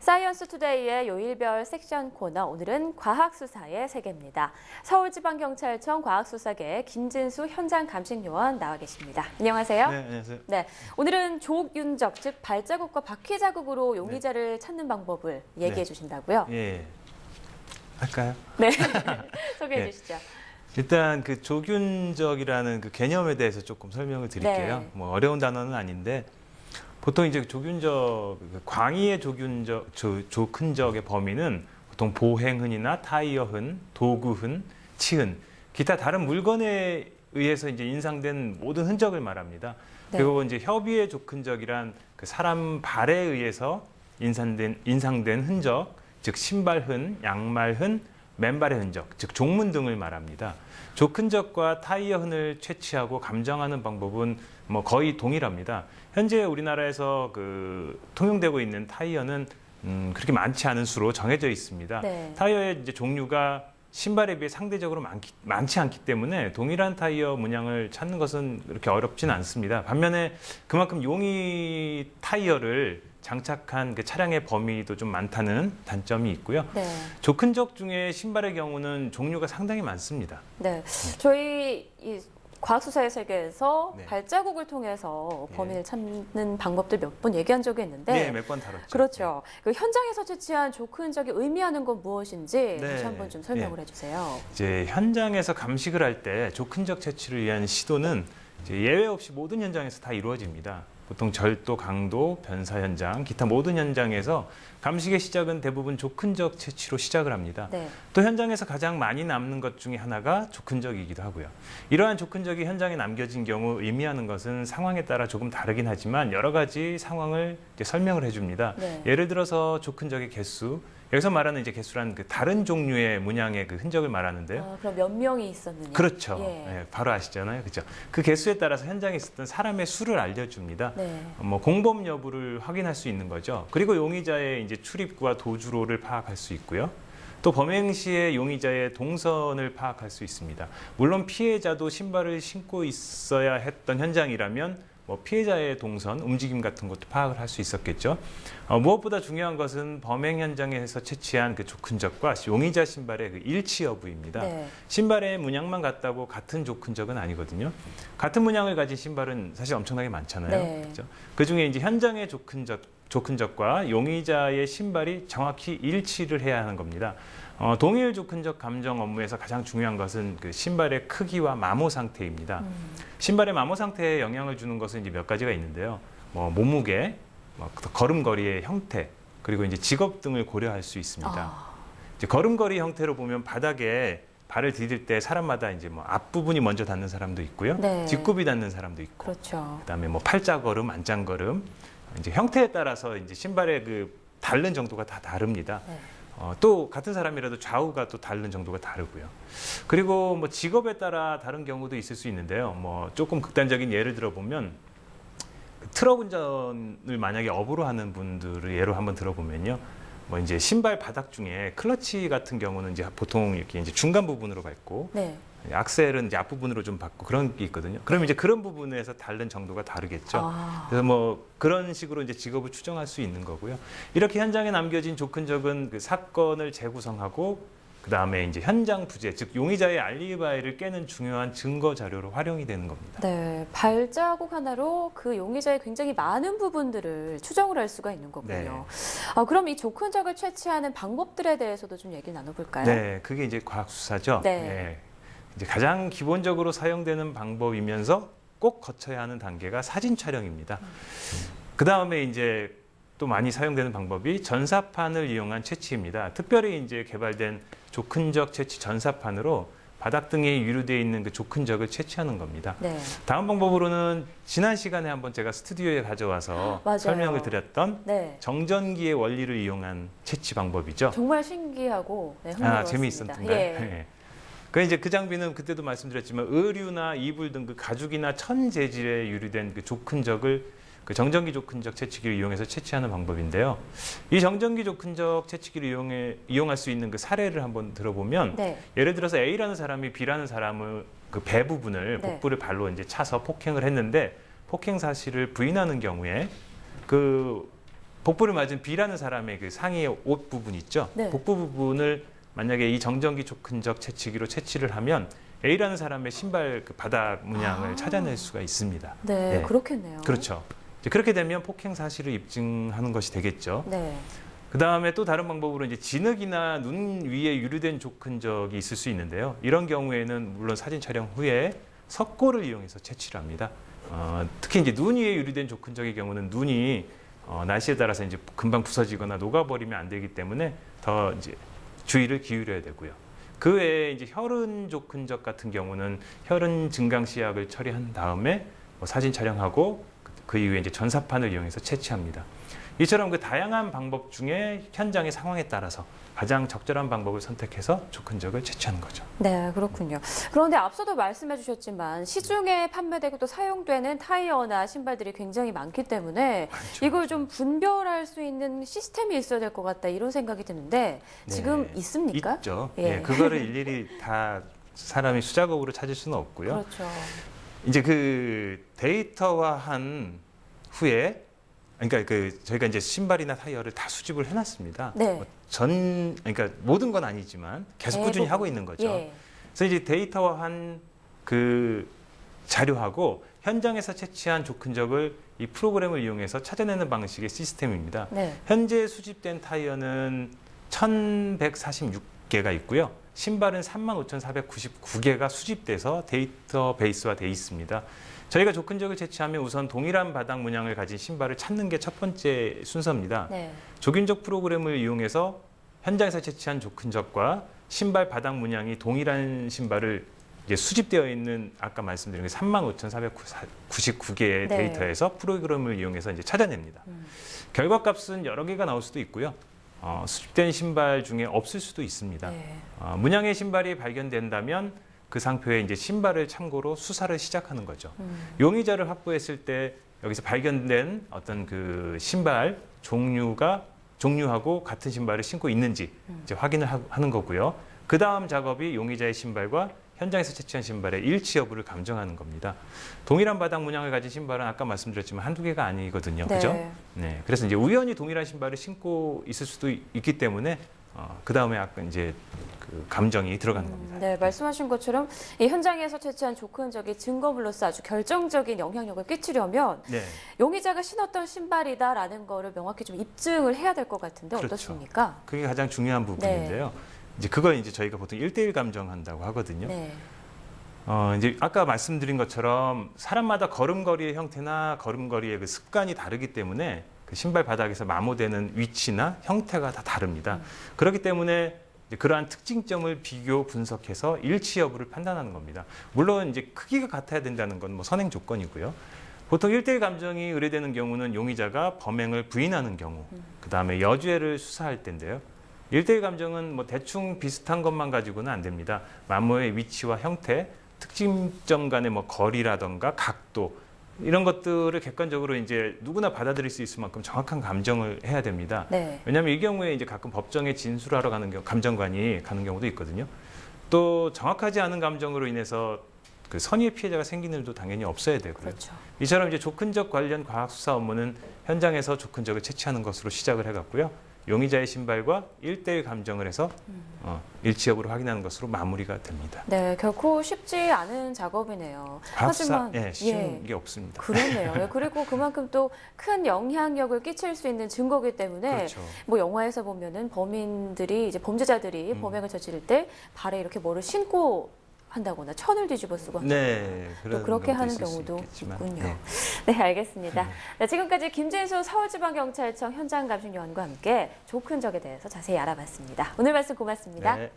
사이언스 투데이의 요일별 섹션 코너, 오늘은 과학수사의 세계입니다. 서울지방경찰청 과학수사계 김진수 현장 감식요원 나와 계십니다. 안녕하세요. 네, 안녕하세요. 네, 오늘은 족윤적, 즉 발자국과 바퀴 자국으로 용의자를 찾는 방법을 얘기해 주신다고요? 예. 할까요? 네, 소개해 네. 주시죠. 일단 그 족윤적이라는 그 개념에 대해서 조금 설명을 드릴게요. 네. 뭐 어려운 단어는 아닌데 보통 이제 족윤적, 광의의 족흔적의 범위는 보통 보행흔이나 타이어흔, 도구흔, 치흔, 기타 다른 물건에 의해서 이제 인상된 모든 흔적을 말합니다. 네. 그리고 이제 협의의 족흔적이란 그 사람 발에 의해서 인상된 흔적, 즉 신발흔, 양말흔, 맨발의 흔적, 즉 종문 등을 말합니다. 족흔적과 타이어흔을 채취하고 감정하는 방법은 뭐 거의 동일합니다. 현재 우리나라에서 그 통용되고 있는 타이어는 그렇게 많지 않은 수로 정해져 있습니다. 네. 타이어의 이제 종류가 신발에 비해 상대적으로 많지 않기 때문에 동일한 타이어 문양을 찾는 것은 그렇게 어렵지는 않습니다. 반면에 그만큼 용의 타이어를 장착한 그 차량의 범위도 좀 많다는 단점이 있고요. 네. 족흔적 중에 신발의 경우는 종류가 상당히 많습니다. 네, 저희 이 과학수사의 세계에서 네. 발자국을 통해서 예. 범인을 찾는 방법들 몇 번 얘기한 적이 있는데, 네, 몇 번 다뤘죠. 그렇죠. 그 현장에서 채취한 족흔적이 의미하는 건 무엇인지 네. 다시 한번 좀 설명을 해주세요. 이제 현장에서 감식을 할 때 족흔적 채취를 위한 시도는 이제 예외 없이 모든 현장에서 다 이루어집니다. 보통 절도, 강도, 변사 현장, 기타 모든 현장에서 감식의 시작은 대부분 족흔적 채취로 시작을 합니다. 네. 또 현장에서 가장 많이 남는 것 중에 하나가 족흔적이기도 하고요. 이러한 족흔적이 현장에 남겨진 경우 의미하는 것은 상황에 따라 조금 다르긴 하지만 여러 가지 상황을 이제 설명을 해줍니다. 네. 예를 들어서 족흔적의 개수, 여기서 말하는 이제 개수란 그 다른 종류의 문양의 그 흔적을 말하는데요. 아, 그럼 몇 명이 있었느냐? 그렇죠. 예. 예, 바로 아시잖아요. 그렇죠. 그 개수에 따라서 현장에 있었던 사람의 수를 알려줍니다. 네. 뭐 공범 여부를 확인할 수 있는 거죠. 그리고 용의자의 이제 출입구와 도주로를 파악할 수 있고요. 또 범행 시에 용의자의 동선을 파악할 수 있습니다. 물론 피해자도 신발을 신고 있어야 했던 현장이라면 뭐 피해자의 동선, 움직임 같은 것도 파악을 할 수 있었겠죠. 무엇보다 중요한 것은 범행 현장에서 채취한 그 족흔적과 용의자 신발의 그 일치 여부입니다. 네. 신발의 문양만 같다고 같은 족흔적은 아니거든요. 같은 문양을 가진 신발은 사실 엄청나게 많잖아요. 네. 그렇죠? 그 중에 이제 현장의 족흔적과 용의자의 신발이 정확히 일치를 해야 하는 겁니다. 동일 족흔적 감정 업무에서 가장 중요한 것은 그 신발의 크기와 마모 상태입니다. 신발의 마모 상태에 영향을 주는 것은 이제 몇 가지가 있는데요. 뭐 몸무게, 걸음걸이의 형태, 그리고 이제 직업 등을 고려할 수 있습니다. 아. 이제 걸음걸이 형태로 보면 바닥에 발을 디딜 때 사람마다 이제 뭐 앞부분이 먼저 닿는 사람도 있고요. 네. 뒷굽이 닿는 사람도 있고. 그렇죠. 그다음에 뭐 팔자걸음, 안짱걸음, 이제 형태에 따라서 이제 신발의 그 닳는 정도가 다 다릅니다. 네. 또 같은 사람이라도 좌우가 또 닳는 정도가 다르고요. 그리고 뭐 직업에 따라 다른 경우도 있을 수 있는데요. 뭐 조금 극단적인 예를 들어 보면 트럭 운전을 만약에 업으로 하는 분들을 예로 한번 들어보면요. 뭐 이제 신발 바닥 중에 클러치 같은 경우는 이제 보통 이렇게 이제 중간 부분으로 밟고 네. 악셀은 이제 앞부분으로 좀 받고 그런 게 있거든요. 그럼 이제 그런 부분에서 닳는 정도가 다르겠죠. 아. 그래서 뭐 그런 식으로 이제 직업을 추정할 수 있는 거고요. 이렇게 현장에 남겨진 족흔적은 그 사건을 재구성하고 그다음에 이제 현장 부재, 즉 용의자의 알리바이를 깨는 중요한 증거 자료로 활용이 되는 겁니다. 네, 발자국 하나로 그 용의자의 굉장히 많은 부분들을 추정을 할 수가 있는 거군요. 네. 그럼 이 족흔적을 채취하는 방법들에 대해서도 좀 얘기를 나눠볼까요? 네, 그게 이제 과학 수사죠. 네. 이제 가장 기본적으로 사용되는 방법이면서 꼭 거쳐야 하는 단계가 사진 촬영입니다. 그 다음에 이제 또 많이 사용되는 방법이 전사판을 이용한 채취입니다. 특별히 이제 개발된 족흔적 채취 전사판으로 바닥 등에 유류되어 있는 그 족흔적을 채취하는 겁니다. 네. 다음 방법으로는 지난 시간에 한번 제가 스튜디오에 가져와서 맞아요. 설명을 드렸던 네. 정전기의 원리를 이용한 채취 방법이죠. 정말 신기하고 네, 흥미로웠습니다. 재미있었던가요? 예. 네. 그 장비는 그때도 말씀드렸지만 의류나 이불 등 그 가죽이나 천 재질에 유리된 그 족흔적을 그 정전기 족흔적 채취기를 이용해서 채취하는 방법인데요. 이 정전기 족흔적 채취기를 이용할 수 있는 그 사례를 한번 들어보면 네. 예를 들어서 A라는 사람이 B라는 사람을 그 배 부분을 네. 복부를 발로 이제 차서 폭행을 했는데 폭행 사실을 부인하는 경우에 그 복부를 맞은 B라는 사람의 그 상의의 옷 부분 있죠. 네. 복부 부분을 만약에 이 정전기 촉근적 채취기로 채취를 하면 A라는 사람의 신발 그 바닥 문양을 찾아낼 수가 있습니다. 네, 네. 그렇겠네요. 그렇죠. 이제 그렇게 되면 폭행 사실을 입증하는 것이 되겠죠. 네. 그 다음에 또 다른 방법으로 이제 진흙이나 눈 위에 유리된 촉근적이 있을 수 있는데요. 이런 경우에는 물론 사진 촬영 후에 석고를 이용해서 채취를 합니다. 특히 이제 눈 위에 유리된 촉근적의 경우는 눈이 날씨에 따라서 이제 금방 부서지거나 녹아버리면 안 되기 때문에 더 이제 주의를 기울여야 되고요. 그 외에 이제 혈흔 촉근적 같은 경우는 혈흔 증강시약을 처리한 다음에 사진 촬영하고 그 이후에 이제 전사판을 이용해서 채취합니다. 이처럼 그 다양한 방법 중에 현장의 상황에 따라서 가장 적절한 방법을 선택해서 촉근적을 채취하는 거죠. 네, 그렇군요. 그런데 앞서도 말씀해 주셨지만 시중에 판매되고 또 사용되는 타이어나 신발들이 굉장히 많기 때문에 이걸 좀 분별할 수 있는 시스템이 있어야 될 것 같다 이런 생각이 드는데 지금 네, 있습니까? 있죠. 예. 예, 그거를 일일이 다 사람이 수작업으로 찾을 수는 없고요. 그렇죠. 이제 그 데이터화한 후에 그러니까 저희가 이제 신발이나 타이어를 다 수집을 해놨습니다. 네. 그러니까 모든 건 아니지만 계속 꾸준히 대부분. 하고 있는 거죠. 예. 그래서 이제 데이터화한 그 자료하고 현장에서 채취한 촉근적을 이 프로그램을 이용해서 찾아내는 방식의 시스템입니다. 네. 현재 수집된 타이어는 1,146개가 있고요. 신발은 35,499개가 수집돼서 데이터베이스화 돼 있습니다. 저희가 촉근적을 채취하면 우선 동일한 바닥 문양을 가진 신발을 찾는 게 첫 번째 순서입니다. 네. 조균적 프로그램을 이용해서 현장에서 채취한 촉근적과 신발 바닥 문양이 동일한 신발을 이제 수집되어 있는 아까 말씀드린 게 35,499개의 네. 데이터에서 프로그램을 이용해서 이제 찾아냅니다. 결과값은 여러 개가 나올 수도 있고요. 수집된 신발 중에 없을 수도 있습니다. 네. 문양의 신발이 발견된다면 그 상표에 이제 신발을 참고로 수사를 시작하는 거죠. 용의자를 확보했을 때 여기서 발견된 어떤 그 신발 종류하고 같은 신발을 신고 있는지 이제 확인을 하는 거고요. 그 다음 작업이 용의자의 신발과 현장에서 채취한 신발의 일치 여부를 감정하는 겁니다. 동일한 바닥 문양을 가진 신발은 아까 말씀드렸지만 한두 개가 아니거든요. 네. 그죠? 네. 그래서 이제 우연히 동일한 신발을 신고 있을 수도 있기 때문에 그 다음에 아까 이제 그 감정이 들어가는 겁니다. 네, 말씀하신 것처럼 이 현장에서 채취한 촉근적이 증거물로서 아주 결정적인 영향력을 끼치려면 네. 용의자가 신었던 신발이다라는 거를 명확히 좀 입증을 해야 될 것 같은데 그렇죠. 어떻습니까? 그게 가장 중요한 부분인데요. 이제 그걸 이제 저희가 보통 1대1 감정한다고 하거든요. 네. 이제 아까 말씀드린 것처럼 사람마다 걸음걸이의 형태나 걸음걸이의 그 습관이 다르기 때문에 그 신발 바닥에서 마모되는 위치나 형태가 다 다릅니다. 그렇기 때문에 이제 그러한 특징점을 비교 분석해서 일치 여부를 판단하는 겁니다. 물론 이제 크기가 같아야 된다는 건 뭐 선행 조건이고요. 보통 1대1 감정이 의뢰되는 경우는 용의자가 범행을 부인하는 경우, 그 다음에 여죄를 수사할 때인데요. 1대1 감정은 뭐 대충 비슷한 것만 가지고는 안 됩니다. 마모의 위치와 형태, 특징점 간의 뭐 거리라던가 각도, 이런 것들을 객관적으로 이제 누구나 받아들일 수 있을 만큼 정확한 감정을 해야 됩니다. 네. 왜냐하면 이 경우에 이제 가끔 법정에 진술하러 가는 경우, 감정관이 가는 경우도 있거든요. 또 정확하지 않은 감정으로 인해서 그 선의의 피해자가 생기는 일도 당연히 없어야 되고요. 그렇죠. 이처럼 이제 촉근적 관련 과학 수사 업무는 현장에서 촉근적을 채취하는 것으로 시작을 해갔고요. 용의자의 신발과 1대1 감정을 해서 일치 여부를 확인하는 것으로 마무리가 됩니다. 네, 결코 쉽지 않은 작업이네요. 과학수사 하지만 쉬운 게 없습니다. 그렇네요. 예, 그리고 그만큼 또 큰 영향력을 끼칠 수 있는 증거이기 때문에 그렇죠. 뭐 영화에서 보면은 범인들이 이제 범죄자들이 범행을 저지를 때 발에 이렇게 뭐를 신고 한다거나 천을 뒤집어 쓰고 네, 또 그렇게 하는 있을 수 경우도 있겠지만, 있군요. 네. 네, 알겠습니다. 네, 지금까지 김진수 서울지방경찰청 현장감식요원과 함께 촉근적에 대해서 자세히 알아봤습니다. 오늘 말씀 고맙습니다. 네.